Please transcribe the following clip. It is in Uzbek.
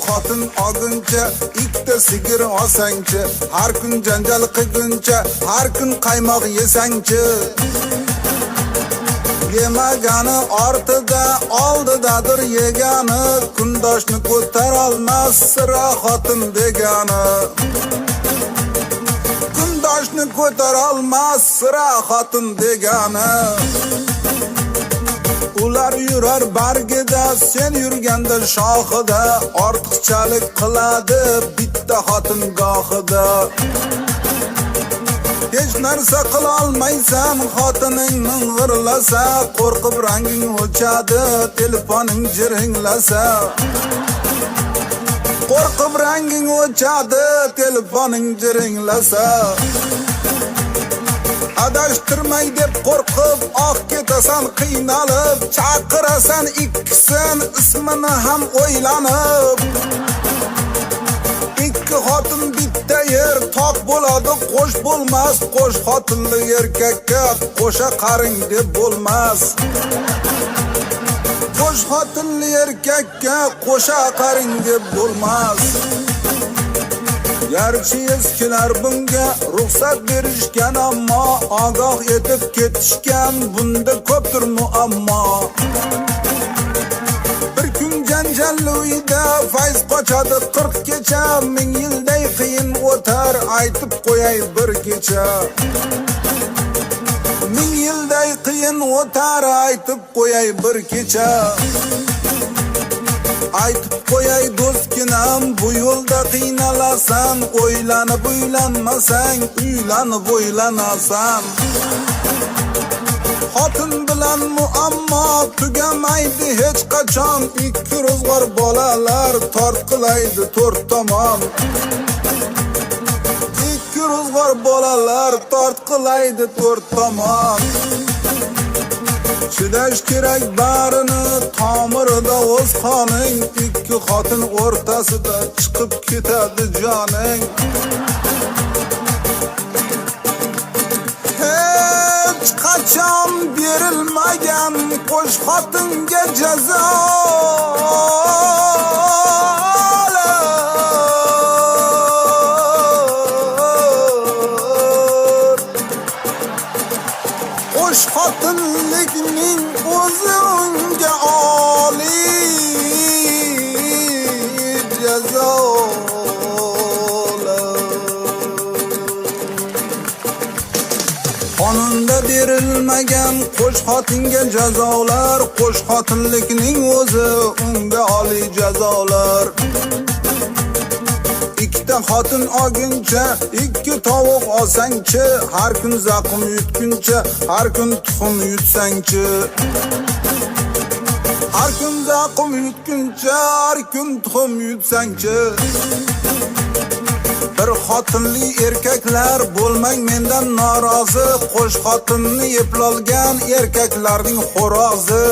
xotin olguncha ikkita sigir olsangchi, har kun janjal qilguncha har kun qaymoq yesangchi. Yemagani ortida oldidadir yegani, kundoshni ko'tara olmas sira xotin degani. Kundoshni ko'tara olmas sira xotin degani. Ular yurar bargida, sen yurganda shoxida, ortiqchalik qiladi bitta xotin gohida. Hech narsa qila olmaysan, xotining ming'irlasa, qo'rqib ranging o'chadi, telefoning jiringlasa. Qo'rqib ranging o'chadi, telefoning jiringlasa. Adashtirmay deb qo'rqib, ketasan qiynalib, chaqirasan ikkisin ismini ham o'ylanib. Ikki xotin bitta yer toq bo'ladi, qo'sh bo'lmas. Qo'sh xotinli erkakka qo'sha qaring deb bo'lmas. Qo'sh xotinli erkakka qo'sha qaring deb bo'lmas. Garchi eskilar bunga ruxsat berishgan, ammo ogoh etib ketishgan, bunda ko'pdir muammo. Bir kun janjalli uyda fayz qochadi 40 kecha, 1000 yilday qiyin o'tar, aytib qo'yay bir kecha. 1000 yilday qiyin o'tar, aytib qo'yay bir kecha. Aytib qo'yay do'stginam, bu yo'lda qiynalasan, o'ylanib uylanmasang, uylanib o'ylanasan. Xotin bilan muammo tugamaydi hech qachon, ikki ro'zg'or bolalar tortqilaydi to'rt tomon. Ikki ro'zg'or bolalar tortqilaydi to'rt tomon. Chidash kerak barini, tomirida o'z qoning, ikki xotin o'rtasida chiqib ketadi joning. Hech qachon berilmagan qo'sh xotinga jazo. Qo'sh xotinlikning o'zi unga oliy jazolar. Qonunda berilmagan qo'sh xotinga jazolar, qo'sh xotinlikning o'zi unga oliy jazolar. Ikkita xotin olguncha, ikki tovuq olsangchi, har kun zaqum yutguncha, har kun tuxum yutsangchi. Har kun zaqum yutguncha, har kun tuxum yutsangchi. Bir xotinli erkaklar bo'lmang mendan norozi, qo'sh xotinni eplolgan erkaklarning xo'rozi.